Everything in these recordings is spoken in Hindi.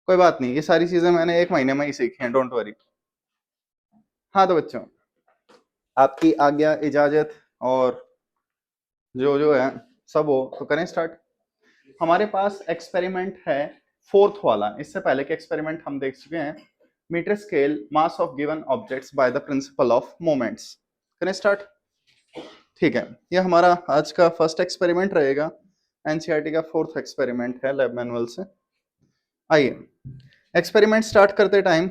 कोई बात नहीं, ये सारी चीजें मैंने 1 महीने में ही सीखी हैं, डोंट वरी। हाँ तो बच्चों, आपकी आज्ञा इजाजत और जो जो है सब हो तो करें स्टार्ट। हमारे पास एक्सपेरिमेंट है फोर्थ वाला। इससे पहले के एक्सपेरिमेंट हम देख चुके हैं, metre scale mass of given objects by the principle of moments. करें स्टार्ट। ठीक है, ये हमारा आज का फर्स्ट एक्सपेरिमेंट रहेगा। एनसीईआरटी का फोर्थ एक्सपेरिमेंट है लैब मैनुअल से। आइए एक्सपेरिमेंट स्टार्ट करते टाइम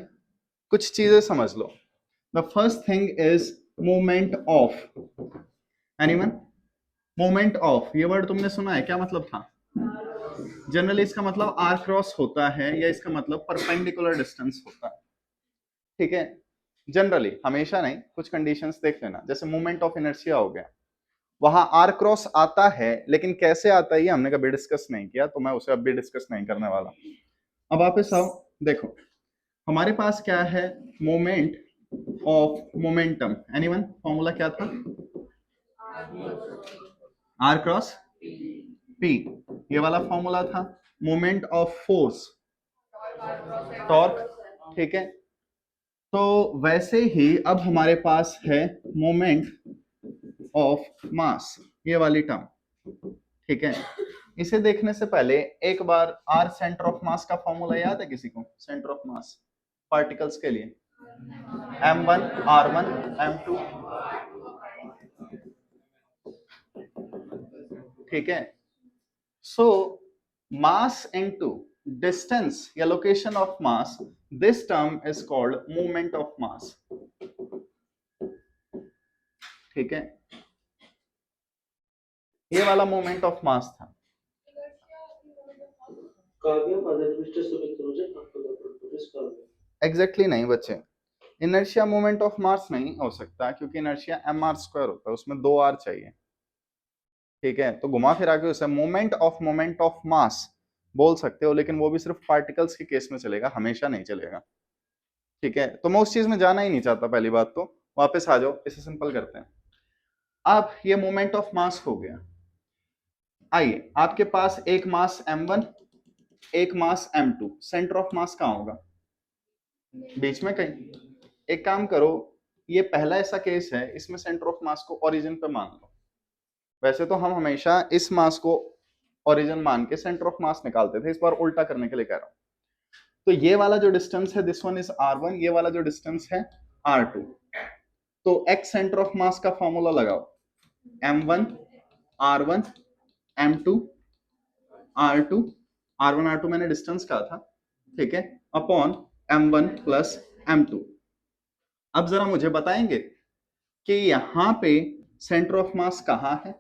कुछ चीजें समझ लो। The first thing is moment of. Anyone? Moment of, ये वर्ड तुमने सुना है, क्या मतलब था? जनरली इसका मतलब आर क्रॉस होता है या इसका मतलब परपेंडिकुलर डिस्टेंस होता है। ठीक है, जनरली, हमेशा नहीं, कुछ कंडीशंस देख लेना। जैसे मोमेंट ऑफ इनर्शिया हो गया, वहां आर क्रॉस आता है, लेकिन कैसे आता है ये हमने कभी डिस्कस नहीं किया, तो मैं उसे अब भी डिस्कस नहीं करने वाला। अब वापस आओ, देखो हमारे पास क्या है, moment of momentum. Anyone? Formula क्या था? आर क्रॉस पी, ये वाला फॉर्मूला था। Moment of force, torque. ठीक है, तो वैसे ही अब हमारे पास है मोमेंट ऑफ मास, ये वाली टर्म। ठीक है, इसे देखने से पहले एक बार आर सेंटर ऑफ मास का फॉर्मूला याद है किसी को? सेंटर ऑफ मास पार्टिकल्स के लिए m1 r1 m2। ठीक है, सो मास इनटू डिस्टेंस या location of mass, this term is called moment of mass. ठीक है, ये वाला मोमेंट ऑफ मास था। एग्जैक्टली नहीं बच्चे, इनर्शिया मोमेंट ऑफ मास नहीं हो सकता, क्योंकि इनर्शिया एम आर स्क्वायर होता है, उसमें 2 r चाहिए। ठीक है, तो घुमा फिरा के उसे मोमेंट ऑफ मास बोल सकते हो, लेकिन वो भी सिर्फ पार्टिकल्स के केस में चलेगा, हमेशा नहीं चलेगा। ठीक है, तो मैं उस चीज में जाना ही नहीं चाहता। पहली बात तो वापस आ जाओ, इसे सिंपल करते हैं। अब ये मोमेंट ऑफ मास हो गया। आइए, आपके पास एक मास m1, एक मास m2, सेंटर ऑफ मास कहाँ होगा? बीच में कहीं। एक काम करो, ये पहला ऐसा केस है, इसमें सेंटर ऑफ मास को ओरिजिन पे मान लो। वैसे तो हम हमेशा इस मास को ओरिजिन मान के सेंटर ऑफ मास निकालते थे, इस बार उल्टा करने के लिए कह रहा हूं। तो ये वाला जो डिस्टेंस है, दिस वन इज r1, ये वाला जो डिस्टेंस है r2। तो x सेंटर ऑफ मास का फॉर्मूला लगाओ, m1 r1 m2 r2, r1 r2 मैंने डिस्टेंस कहा था, ठीक है, अपॉन m1 प्लस m2। अब जरा मुझे बताएंगे कि यहां पे सेंटर ऑफ मास कहां है?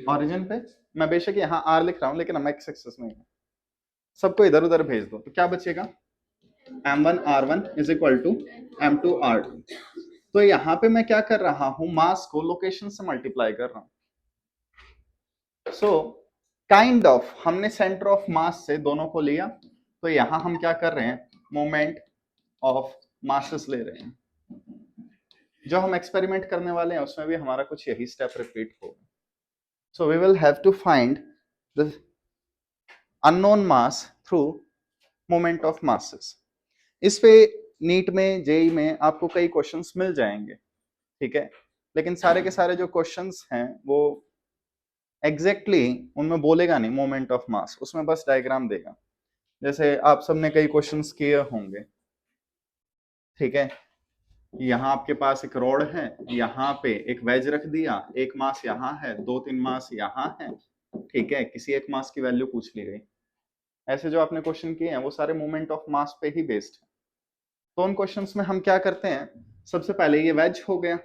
ओरिजिन पे। मैं बेशक यहाँ r लिख रहा हूं, लेकिन हम x एक्सिस में है, सबको इधर उधर भेज दो, तो क्या बचेगा? m1 r1 is equal to m2 r2। तो यहाँ पे मैं क्या कर रहा हूं, मास को लोकेशन से मल्टीप्लाई कर रहा हूं। सो काइंड ऑफ हमने सेंटर ऑफ मास से दोनों को लिया, तो यहां हम क्या कर रहे हैं, मोमेंट ऑफ मासेस ले रहे हैं। जो हम एक्सपेरिमेंट करने वाले हैं उसमें भी हमारा कुछ यही स्टेप रिपीट होगा। So we will have to find the unknown mass through moment of masses. इस पे नीट में, जेई में आपको कई क्वेश्चंस मिल जाएंगे। ठीक है, लेकिन सारे के सारे जो क्वेश्चंस हैं वो एग्जैक्टली उनमें बोलेगा नहीं मोमेंट ऑफ मास, उसमें बस डायग्राम देगा। जैसे आप सबने कई क्वेश्चंस किए होंगे। ठीक है, यहाँ आपके पास एक रॉड है, यहाँ पे एक वेज रख दिया, एक मास यहाँ है, 2-3 मास यहाँ है। ठीक है, किसी एक मास की वैल्यू पूछ ली गई। ऐसे जो आपने क्वेश्चन किए हैं वो सारे मोमेंट ऑफ मास पे ही बेस्ड है। तो उन क्वेश्चंस में हम क्या करते हैं, सबसे पहले ये वेज हो गया,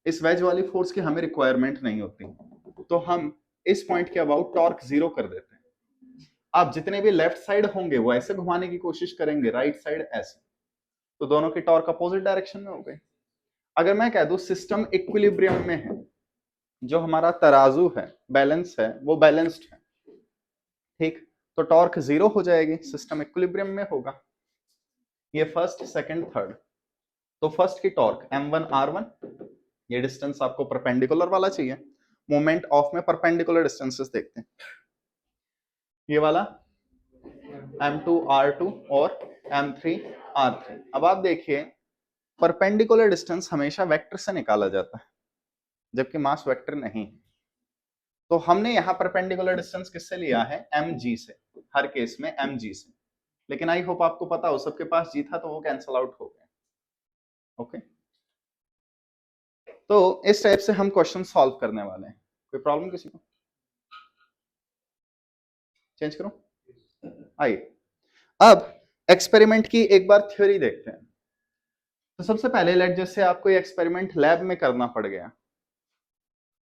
इस वेज वाली फोर्स की हमें रिक्वायरमेंट नहीं होती, तो हम इस पॉइंट के अबाउट टॉर्क 0 कर देते हैं। आप जितने भी लेफ्ट साइड होंगे वो ऐसे घुमाने की कोशिश करेंगे, राइट साइड ऐसे, तो दोनों की टॉर्क अपोजिट डायरेक्शन में हो गई। अगर मैं कह दूं सिस्टम इक्विलिब्रियम में है, जो हमारा तराजू है, बैलेंस है, वो बैलेंस्ड है, ठीक, तो टॉर्क 0 हो जाएगी, सिस्टम इक्विलिब्रियम में होगा। ये फर्स्ट, सेकंड, थर्ड। तो फर्स्ट की टॉर्क m1 r1, ये डिस्टेंस आपको परपेंडिकुलर वाला चाहिए। मोमेंट ऑफ में परपेंडिकुलर डिस्टेंसेस देखते हैं। ये वाला M2R2 और M3R3। अब आप देखिए परपेंडिकुलर डिस्टेंस हमेशा वेक्टर से निकाला जाता है जबकि मास वेक्टर नहीं। तो हमने यहाँ परपेंडिकुलर डिस्टेंस किससे लिया है? mg से, हर केस में mg से। लेकिन आई होप आपको पता हो, सबके पास g था तो वो कैंसल आउट हो गया। ओके, तो इस टाइप से हम क्वेश्चन सॉल्व करने वाले हैं। कोई प्रॉब्लम किसी को? चेंज करो। आइए अब एक्सपेरिमेंट की एक बार थ्योरी देखते हैं। तो सबसे पहले लेट जैसे आपको ये एक्सपेरिमेंट लैब में करना पड़ गया,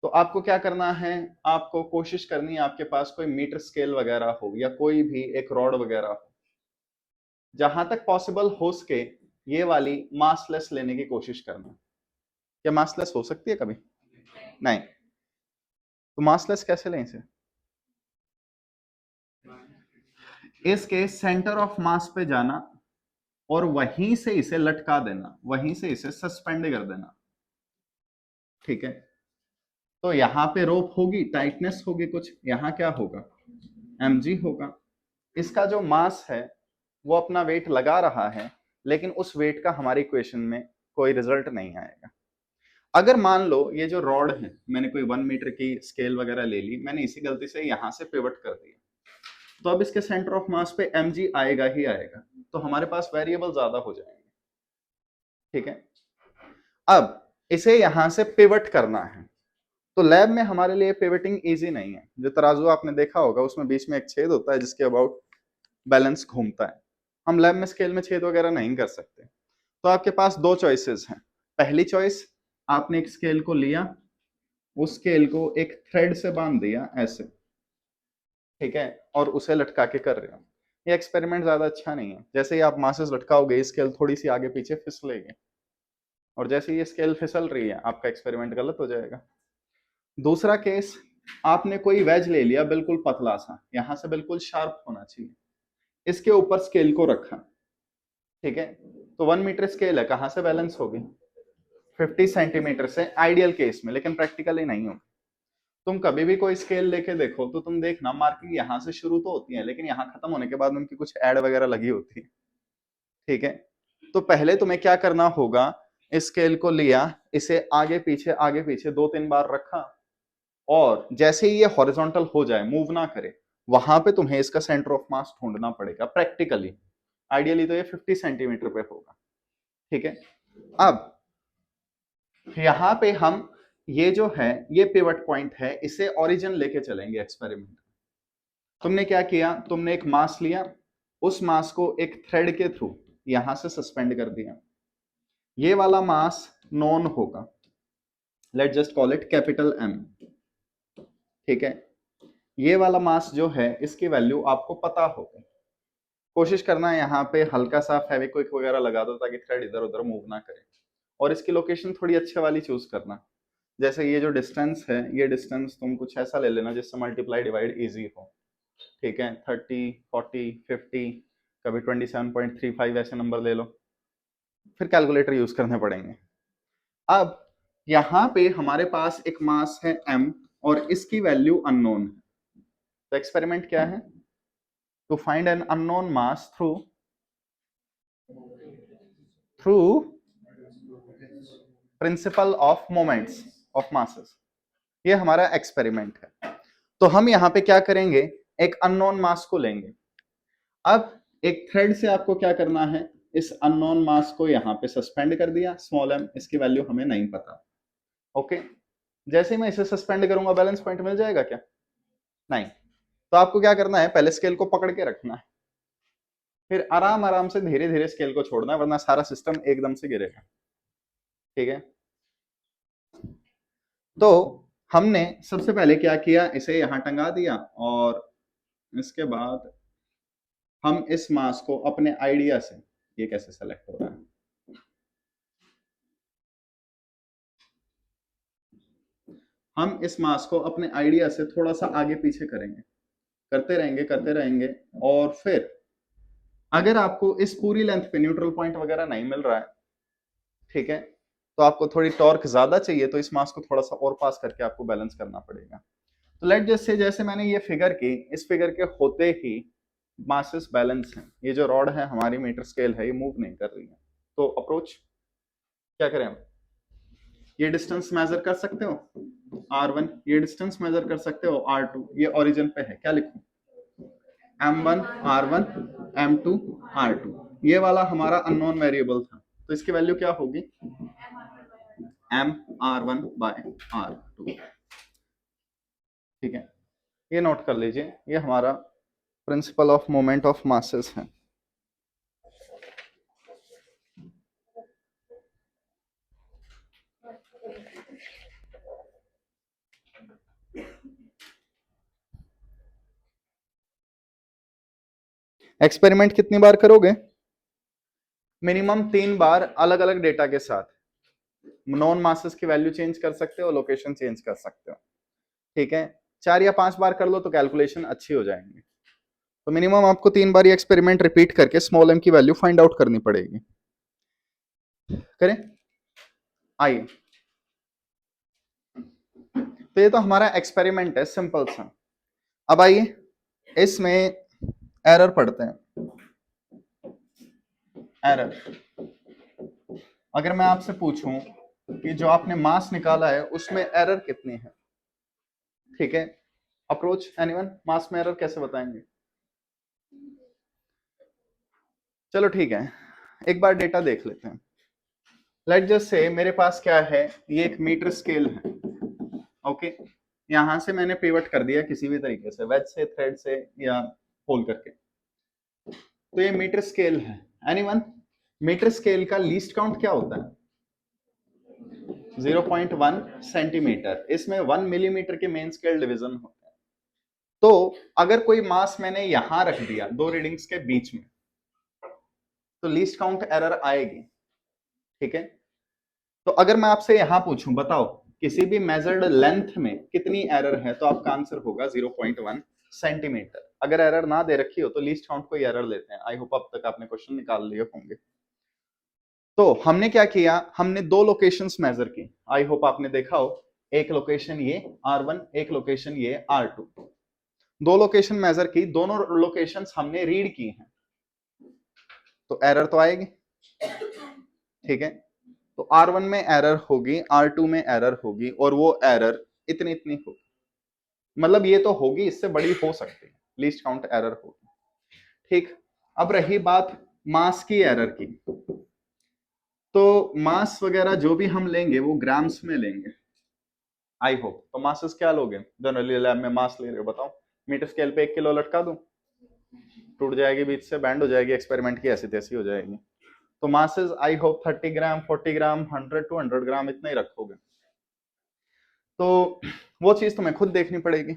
तो आपको क्या करना है? आपको कोशिश करनी है आपके पास कोई मीटर स्केल वगैरह हो या कोई भी एक रॉड वगैरह हो, जहां तक पॉसिबल हो सके ये वाली मासलेस लेने की कोशिश करना। क्या मासलेस हो सकती है कभी? नहीं। तो मासलेस कैसे लें इसे? इसके सेंटर ऑफ मास पे जाना और वहीं से इसे लटका देना, वहीं से इसे सस्पेंड कर देना। ठीक है, तो यहां पे रोप होगी, टाइटनेस होगी कुछ, यहां क्या होगा? mg होगा। इसका जो मास है वो अपना वेट लगा रहा है, लेकिन उस वेट का हमारी इक्वेशन में कोई रिजल्ट नहीं आएगा। अगर मान लो ये जो रॉड है, मैंने कोई 1 मीटर की स्केल वगैरह ले ली, मैंने इसी गलती से यहां से पिवट कर दिया, तो अब इसके सेंटर ऑफ मास पे mg आएगा ही आएगा, तो हमारे पास वेरिएबल ज्यादा हो जाएंगे। ठीक है, अब इसे यहां से पिवट करना है, तो लैब में हमारे लिए पिवटिंग इजी नहीं है। जो तराजू आपने देखा होगा उसमें बीच में एक छेद होता है जिसके अबाउट बैलेंस घूमता है। हम लैब में स्केल में छेद वगैरह नहीं कर सकते। तो आपके पास दो चॉइसेस हैं। पहली चॉइस, आपने एक स्केल को लिया, उस स्केल को एक थ्रेड से बांध दिया ऐसे, ठीक है, और उसे लटका के कर रहे हो। ये एक्सपेरिमेंट ज्यादा अच्छा नहीं है। जैसे ही आप मासेस लटकाओगे स्केल थोड़ी सी आगे पीछे फिसलेगी, और जैसे ही ये स्केल फिसल रही है आपका एक्सपेरिमेंट गलत हो जाएगा। दूसरा केस, आपने कोई वेज ले लिया बिल्कुल पतला सा, यहां से बिल्कुल शार्प होना चाहिए, इसके ऊपर स्केल को रखा, ठीक है, तो 1 मीटर स्केल है, कहां से बैलेंस होगी? 50 सेंटीमीटर से, आइडियल केस में, लेकिन प्रैक्टिकली नहीं होगी। तुम कभी भी कोई स्केल लेके देखो तो तुम देखना मार्किंग यहाँ से शुरू तो होती है, लेकिन यहाँ खत्म होने के बाद उनकी कुछ एड वगैरह लगी होती है। ठीक है, तो पहले तुम्हें क्या करना होगा? इस स्केल को लिया, इसे आगे पीछे 2-3 बार रखा, और जैसे ही ये हॉरिजॉन्टल हो जाए, मूव ना करे, वहां पे तुम्हें इसका सेंटर ऑफ मास ढूंढना पड़ेगा प्रैक्टिकली। आइडियली तो ये 50 सेंटीमीटर पे होगा। ठीक है, अब यहां पे हम ये जो है ये पिवट पॉइंट है, इसे ओरिजिन लेके चलेंगे एक्सपेरिमेंट। तुमने क्या किया? तुमने एक मास लिया, उस मास को एक थ्रेड के थ्रू यहां से सस्पेंड कर दिया। ये वाला मास नॉन होगा, let just call it capital M। ठीक है, ये वाला मास जो है इसकी वैल्यू आपको पता होगी। कोशिश करना है यहाँ पे हल्का सा फेविक्विक वगैरह लगा दो ताकि थ्रेड इधर उधर मूव ना करे, और इसकी लोकेशन थोड़ी अच्छे वाली चूज करना। जैसे ये जो डिस्टेंस है, ये डिस्टेंस तुम कुछ ऐसा ले लेना जिससे मल्टीप्लाई डिवाइड इजी हो। ठीक है, 30, 40, 50, कभी 27.35 ऐसे नंबर ले लो, फिर कैलकुलेटर यूज करने पड़ेंगे। अब यहाँ पे हमारे पास एक मास है m और इसकी वैल्यू अननोन है। तो एक्सपेरिमेंट क्या है? To find an unknown mass through principle of moments of masses, ये हमारा एक्सपेरिमेंट है। तो हम यहाँ पे क्या करेंगे? एक अननोन मास को लेंगे। अब एक थ्रेड से आपको क्या करना है? इस अननोन मास को यहाँ पे सस्पेंड कर दिया, स्मॉल m, इसकी वैल्यू हमें नहीं पता। ओके, जैसे ही मैं इसे सस्पेंड करूंगा बैलेंस पॉइंट मिल जाएगा क्या? नहीं। तो आपको क्या करना है? पहले स्केल को पकड़ के रखना है, फिर आराम आराम से धीरे धीरे स्केल को छोड़ना है, वरना सारा सिस्टम एकदम से गिरेगा। ठीक है, तो हमने सबसे पहले क्या किया? इसे यहां टंगा दिया, और इसके बाद हम इस मास को अपने आइडिया से, ये कैसे सेलेक्ट हो रहा है, हम इस मास को अपने आइडिया से थोड़ा सा आगे पीछे करेंगे, करते रहेंगे, और फिर अगर आपको इस पूरी लेंथ पे न्यूट्रल पॉइंट वगैरह नहीं मिल रहा है, ठीक है, तो आपको थोड़ी टॉर्क ज्यादा चाहिए, तो इस मास को थोड़ा सा और पास करके आपको बैलेंस करना पड़ेगा। तो लेट जस्ट से जैसे मैंने ये फिगर की, इस फिगर के होते ही मासेस बैलेंस है, ये जो रॉड है हमारी मीटर स्केल है ये मूव नहीं कर रही है, तो अप्रोच क्या करें हम? ये डिस्टेंस मेजर कर सकते हो r1, ये डिस्टेंस मेजर कर सकते हो r2, ये ओरिजिन पे है, क्या लिखूं? m1 r1 m2 r2, ये वाला हमारा अननोन वेरिएबल था, तो इसकी वैल्यू क्या होगी? m r1 by r2। ठीक है, ये नोट कर लीजिए, ये हमारा principle of moment of masses है। एक्सपेरिमेंट कितनी बार करोगे? मिनिमम 3 बार, अलग अलग डेटा के साथ। नॉन मासेस की वैल्यू चेंज कर सकते हो, लोकेशन चेंज कर सकते हो, ठीक है। 4 या 5 बार कर लो तो कैलकुलेशन अच्छी हो जाएंगी। तो मिनिमम आपको 3 बार ये एक्सपेरिमेंट रिपीट करके स्मॉल m की वैल्यू फाइंड आउट करनी पड़ेगी। करें, आइए। तो ये तो हमारा एक्सपेरिमेंट है सिंपल सा। अब आइए इसमें एरर पढ़ते हैं। एरर, अगर मैं आपसे पूछूं कि जो आपने मास निकाला है उसमें एरर कितनी है, ठीक है, अप्रोच एनीवन, मास में एरर कैसे बताएंगे? चलो ठीक है, एक बार डेटा देख लेते हैं। लेट जस्ट से मेरे पास क्या है, ये एक मीटर स्केल है, ओके। यहां से मैंने पिवट कर दिया किसी भी तरीके से, वेज से, थ्रेड से या होल करके, तो ये मीटर स्केल है। एनीवन, मीटर स्केल का लीस्ट काउंट क्या होता है? 0.1 सेंटीमीटर, इसमें 1 मिलीमीटर के मेन स्केल डिवीजन होता है। तो अगर कोई मास मैंने यहां रख दिया दो रीडिंग्स के बीच में, तो लीस्ट काउंट एरर आएगी, ठीक है। तो अगर मैं आपसे यहां पूछूं, बताओ किसी भी मेजर्ड लेंथ में कितनी एरर है, तो आपका आंसर होगा 0.1 सेंटीमीटर। अगर एरर ना दे रखी हो तो लीस्ट काउंट को एरर लेते हैं। आई होप अब तक आपने क्वेश्चन निकाल लिए होंगे। तो हमने क्या किया, हमने दो लोकेशंस मेजर की, आई होप आपने देखा हो, एक लोकेशन ये r1, एक लोकेशन ये r2, दो लोकेशन मेजर की, दोनों लोकेशंस हमने रीड की हैं, तो एरर तो आएगी, ठीक है। तो R1 में एरर होगी, R2 में एरर होगी, और वो एरर इतनी इतनी होगी, मतलब ये तो होगी, इससे बड़ी हो सकती है, लीस्ट काउंट एरर होगी, ठीक। अब रही बात मास की एरर की, तो मास वगैरह जो भी हम लेंगे वो ग्राम्स में लेंगे, आई होप। तो मासेस क्या लोगे जनरली लैब में? मास ले रहे हो, बताओ। मीटर स्केल पे 1 किलो लटका दूं, टूट जाएगी बीच से, बैंड हो जाएगी, एक्सपेरिमेंट की ऐसी तैसी हो जाएगी। तो masses I hope 30 gram, 40 gram, 100 to 100 ग्राम इतना ही रखोगे, तो वो चीज तुम्हें खुद देखनी पड़ेगी।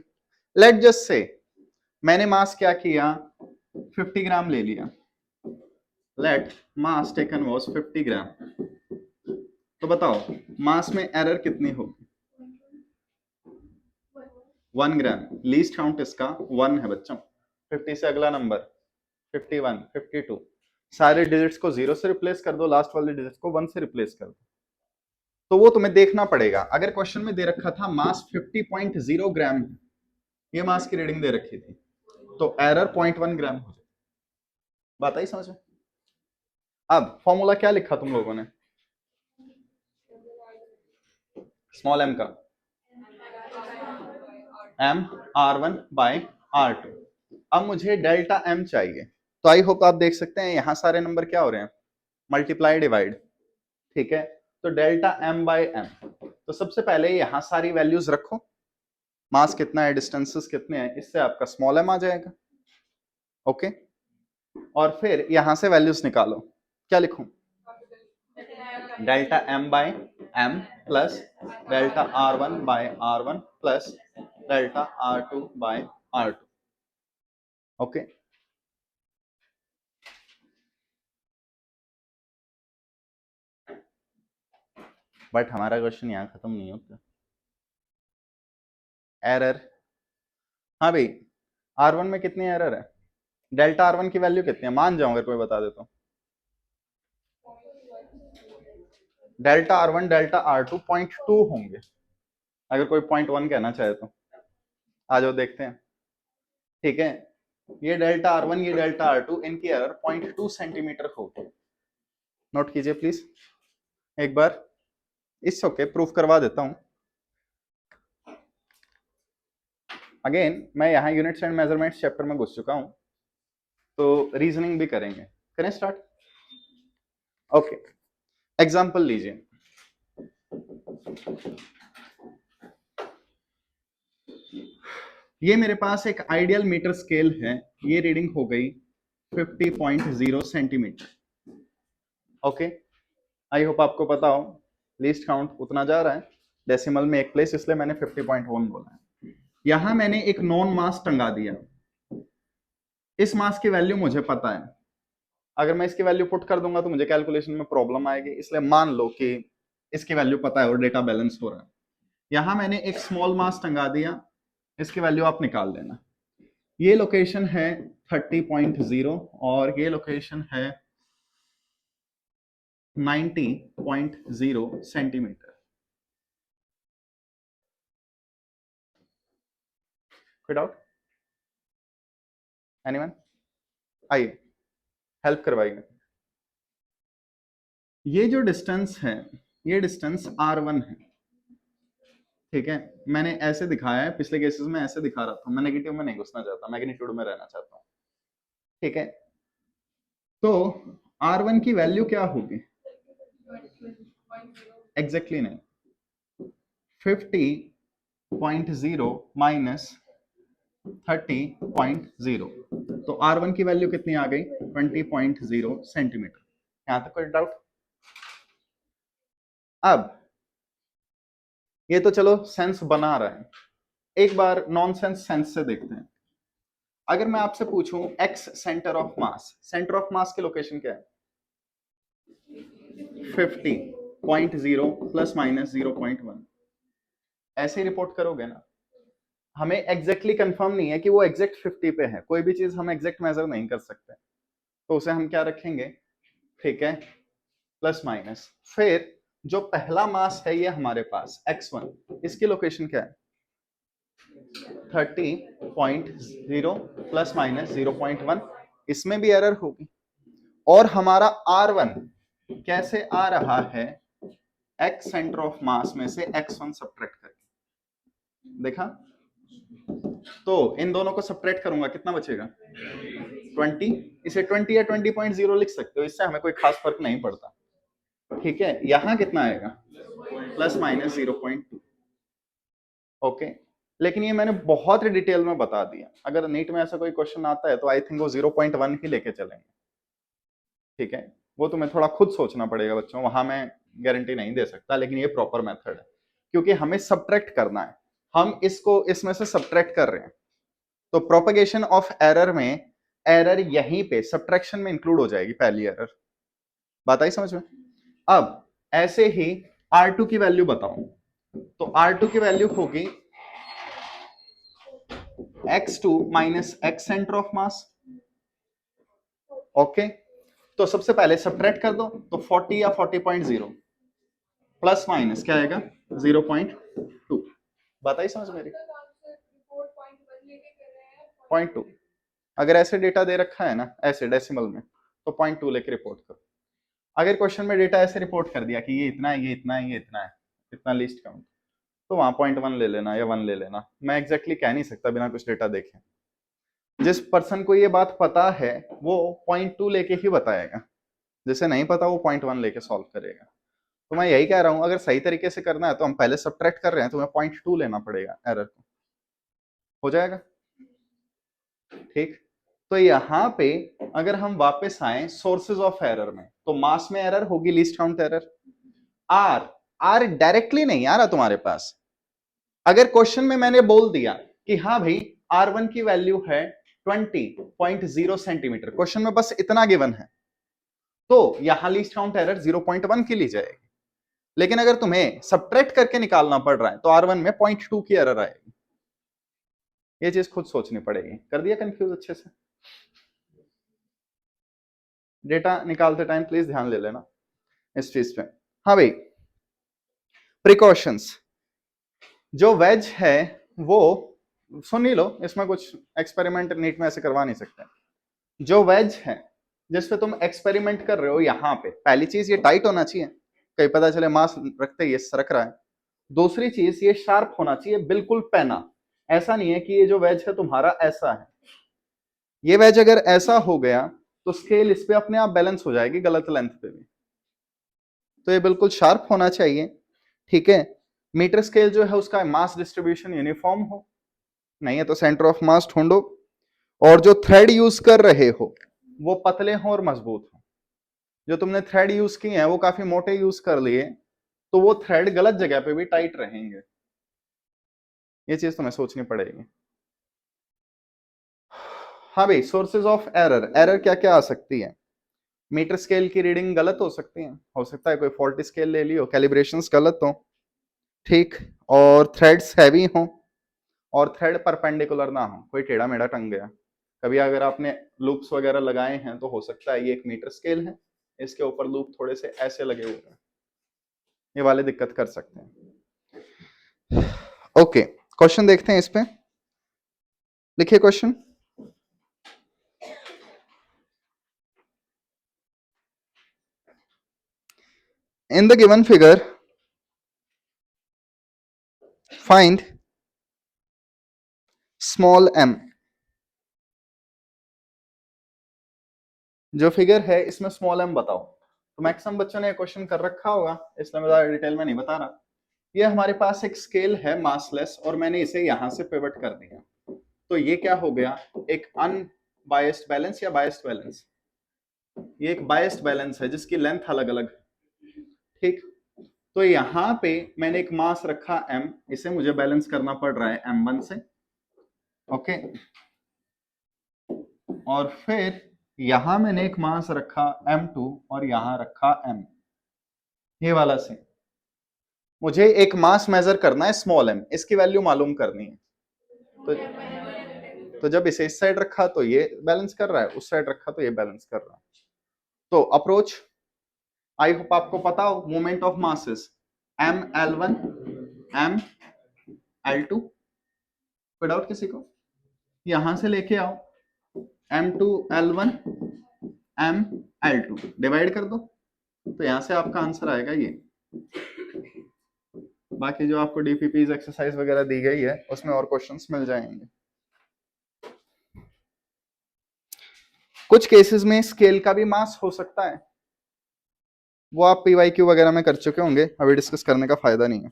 लेट जस्ट से मैंने मास क्या किया, 50 ग्राम ले लिया, लेट मास टेकन वाज 50 ग्राम, तो बताओ मास में एरर कितनी होगी? 1 ग्राम, लीस्ट काउंट इसका 1 है बच्चों। 50 से अगला नंबर 51, 52, सारे डिजिट्स को 0 से रिप्लेस कर दो, लास्ट वाले डिजिट्स को 1 से रिप्लेस कर दो, तो वो तुम्हें देखना पड़ेगा। अगर क्वेश्चन में दे रखा था मास 50.0 ग्राम, ये मास की रीडिंग दे रखी थी, तो एरर 0.1 ग्राम हो जाए। बात आई समझ में? अब फॉर्मूला क्या लिखा तुम लोगों ने स्मॉल m का? m r1 by r2। अब मुझे डेल्टा m चाहिए, तो आई होप आप देख सकते हैं यहां सारे नंबर क्या हो रहे हैं, मल्टीप्लाई डिवाइड, ठीक है। तो डेल्टा m बाय m, तो सबसे पहले यहां सारी वैल्यूज रखो, मास कितना है, डिस्टेंसेस कितने हैं, इससे आपका स्मॉल m आ जाएगा, ओके। और फिर यहां से वैल्यूज निकालो, क्या लिखूं? Delta m by m plus delta r1 by r1 plus delta r2 by r2, okay. But हमारा क्वेश्चन यहाँ खत्म नहीं होता। एरर, हाँ भाई, R1 में कितनी एरर है, डेल्टा R1 की वैल्यू कितनी है, मान जाओ अगर कोई बता दे तो। डेल्टा R1 डेल्टा R2 0.2 होंगे, अगर कोई 0.1 कहना चाहे तो। आ जाओ देखते हैं। ठीक है, ये डेल्टा R1 ये डेल्टा R2, इनकी एरर 0.2 सेंटीमीटर होगी। नोट कीजिए प्लीज एक बार, इट्स ओके, प्रूफ करवा देता हूं। अगेन मैं यहाँ यूनिट्स एंड मेजरमेंट्स चैप्टर में घुस चुका हूं, तो रीजनिंग भी करेंगे। करें स्टार्ट। ओके, एग्जांपल लीजिए। ये मेरे पास एक आइडियल मीटर स्केल है, ये रीडिंग हो गई 50.0 सेंटीमीटर। ओके, आई होप आपको पता हो लीस्ट काउंट उतना जा रहा है, डेसिमल में एक प्लेस, इसलिए मैंने 50.1 बोला है। यहां मैंने एक नॉन मास टंगा दिया, इस मास की वैल्यू मुझे पता है, अगर मैं इसकी वैल्यू पुट कर दूंगा तो मुझे कैलकुलेशन में प्रॉब्लम आएगी, इसलिए मान लो कि इसकी वैल्यू पता है और डेटा बैलेंस हो रहा है। यहां मैंने एक स्मॉल मास टंगा दिया, इसकी वैल्यू आप निकाल लेना। ये लोकेशन है 30.0 और ये लोकेशन है 90.0 सेंटीमीटर। कोई डाउट? एनीवन? आइए हेल्प करवाइए। ये जो डिस्टेंस है, ये डिस्टेंस R1 है। ठीक है, मैंने ऐसे दिखाया है, पिछले केसेस में ऐसे दिखा रहा था, मैं नेगेटिव में नहीं घुसना चाहता, मैग्नीट्यूड में रहना चाहता हूँ। ठीक है, तो R1 की वैल्यू क्या होगी? एग्जैक्टली नहीं, 50.0 माइनस 30.0, तो R1 की वैल्यू कितनी आ गई? 20.0 सेंटीमीटर। यहां तक कोई डाउट? अब ये तो चलो सेंस बना रहा है, एक बार नॉन सेंस सेंस से देखते हैं। अगर मैं आपसे पूछूं x centre of mass, centre of mass की लोकेशन क्या है? 50.0 प्लस माइनस 0.1, ऐसे रिपोर्ट करोगे ना। हमें एग्जैक्टली कंफर्म नहीं है कि वो एग्जैक्ट 50 पे है, कोई भी चीज हम एग्जैक्ट मेजर नहीं कर सकते, तो उसे हम क्या रखेंगे? ठीक है, प्लस माइनस। फिर जो पहला मास है ये हमारे पास x1, इसकी लोकेशन क्या है? 30.0 प्लस माइनस 0.1, इसमें भी एरर होगी। और हमारा R1 कैसे आ रहा है? x सेंटर ऑफ मास में से x1 सब्ट्रैक्ट करके, देखा? तो इन दोनों को सब्ट्रैक्ट करूंगा, कितना बचेगा? 20। इसे 20 या 20.0 लिख सकते हो, इससे हमें कोई खास फर्क नहीं पड़ता। ठीक है, यहां कितना आएगा? Plus minus 0.2। ओके, लेकिन ये मैंने बहुत ही डिटेल में बता दिया, अगर नीट में ऐसा कोई क्वेश्चन आता है तो आई थिंक वो 0.1 ही लेके चलेंगे। ठीक है, वो तुम्हें थोड़ा खुद सोचना पड़ेगा बच्चों, वहां मैं गारंटी नहीं दे सकता, लेकिन ये प्रॉपर मेथड है, क्योंकि हमें सब्ट्रैक्ट करना है, हम इसको इसमें से सब्ट्रैक्ट कर रहे हैं, तो प्रोपगेशन ऑफ एरर में एरर यहीं पे सब्ट्रैक्शन में इंक्लूड हो जाएगी, पहली एरर। बात आई समझ में? अब ऐसे ही R2 की वैल्यू बताओ, तो R2 की वैल्यू होगी x2 minus x centre of mass. Okay, तो सबसे पहले सब्ट्रैक्ट कर दो, तो 40 या 40.0 प्लस माइनस क्या आएगा? 0.2। बात आई समझ मेरी? 0.2। अगर ऐसे डेटा दे रखा है ना, ऐसे डेसिमल में, तो 0.2 लेके रिपोर्ट करो। अगर क्वेश्चन में डेटा ऐसे रिपोर्ट कर दिया कि ये इतना है, ये इतना है, ये इतना है, इतना लीस्ट काउंट, तो वहां 0.1 ले लेना या 1 ले लेना, मैं एग्जैक्टली कह नहीं सकता बिना कुछ डेटा देखे। जिस पर्सन को ये बात पता है वो 0.2 लेके ही बताएगा, जिसे नहीं पता वो 0.1 लेके सॉल्व करेगा। तो मैं यही कह रहा हूं, अगर सही तरीके से करना है तो हम पहले सब्ट्रैक्ट कर रहे हैं, तो हमें 0.2 लेना पड़ेगा एरर को, हो जाएगा। ठीक, तो यहां पे अगर हम वापस आए सोर्सेज ऑफ एरर में, तो मास में एरर होगी, least count error. R directly नहीं आ रहा तुम्हारे पास, अगर क्वेश्चन में मैंने बोल दिया कि हाँ भाई R1 की वैल्यू है 20.0 सेंटीमीटर, क्वेश्चन में बस इतना गिवन है, तो यहां लीस्ट काउंट एरर 0.1 की ली जाएगी। लेकिन अगर तुम्हें सब्ट्रैक्ट करके निकालना पड़ रहा है तो R1 में 0.2 की एरर आएगी। ये चीज खुद सोचनी पड़ेगी। कर दिया कंफ्यूज अच्छे से? डेटा निकालते टाइम प्लीज ध्यान ले लेना इस चीज पे। हाँ भाई, प्रिकॉशंस, जो वेज है वो सुन ही लो, इसमें कुछ एक्सपेरिमेंट नीट में ऐसे करवा नहीं सकते। जो वेज है जिस पे तुम एक्सपेरिमेंट कर रहे हो, यहाँ पे पहली चीज ये टाइट होना चाहिए, कहीं पता चले मास रखते ही ये सरक रहा है। दूसरी चीज ये शार्प होना चाहिए, बिल्कुल पैना। ऐसा नहीं है कि ये जो वेज है तुम्हारा ऐसा है, ये वेज अगर ऐसा हो गया तो स्केल इस पे अपने आप बैलेंस हो जाएगी गलत लेंथ पे भी। तो ये बिल्कुल शार्प होना चाहिए, ठीक है। मीटर स्केल जो है उसका मास डिस्ट्रीब्यूशन यूनिफॉर्म हो, नहीं है तो सेंटर ऑफ मास ढूंढो। और जो थ्रेड यूज कर रहे हो वो पतले हो और मजबूत हो। जो तुमने थ्रेड यूज किए हैं वो काफी मोटे यूज कर लिए, तो वो थ्रेड गलत जगह पे भी टाइट रहेंगे। ये चीज तुम्हें सोचनी पड़ेगी। हाँ भाई, सोर्सेज ऑफ एरर, एरर क्या क्या आ सकती है। मीटर स्केल की रीडिंग गलत हो सकती है, हो सकता है कोई फॉल्टी स्केल ले लियो, कैलिब्रेशंस गलत हो, ठीक। और थ्रेड्स हैवी हो, और थ्रेड परपेंडिकुलर ना हो, कोई टेढ़ा मेढ़ा टंग गया। कभी अगर आपने लूप्स वगैरह लगाए हैं तो हो सकता है ये एक मीटर स्केल है, इसके ऊपर लूप थोड़े से ऐसे लगे हुए हैं, ये वाले दिक्कत कर सकते हैं। ओके, क्वेश्चन देखते हैं इस पे। लिखिए question. In the given figure find small m। जो फिगर है इसमें स्मॉल m बताओ। तो मैक्सिमम बच्चों ने क्वेश्चन कर रखा होगा, इसलिए मैं ज्यादा डिटेल में नहीं बता रहा। ये हमारे पास एक स्केल है मासलेस, और मैंने इसे यहां से पिवट कर दिया, तो ये क्या हो गया, एक अनबायस्ड बैलेंस या बायस्ड बैलेंस। ये एक बायस्ड बैलेंस है जिसकी लेंथ अलग अलग, ठीक। तो यहां पे मैंने एक मास रखा m, इसे मुझे बैलेंस करना पड़ रहा है m1 से, ओके। और फिर यहां मैंने एक मास रखा m2 और यहां रखा m, ये वाला से। मुझे एक मास मेजर करना है स्मॉल m, इसकी वैल्यू मालूम करनी है। तो जब इसे इस साइड रखा तो ये बैलेंस कर रहा है, उस साइड रखा तो ये बैलेंस कर रहा है। तो अप्रोच आई होप आपको पता हो, moment of masses ml1 ml2, कोई डाउट किसी को। यहां से लेके आओ m2l1 ml2, डिवाइड कर दो, तो यहां से आपका आंसर आएगा ये। बाकी जो आपको डीपीपीज एक्सरसाइज वगैरह दी गई है उसमें और क्वेश्चंस मिल जाएंगे। कुछ केसेस में स्केल का भी मास हो सकता है, वो आप पीवाईक्यू वगैरह में कर चुके होंगे, अभी डिस्कस करने का फायदा नहीं है।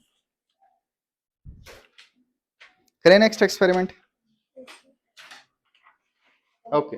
करें नेक्स्ट एक्सपेरिमेंट। ओके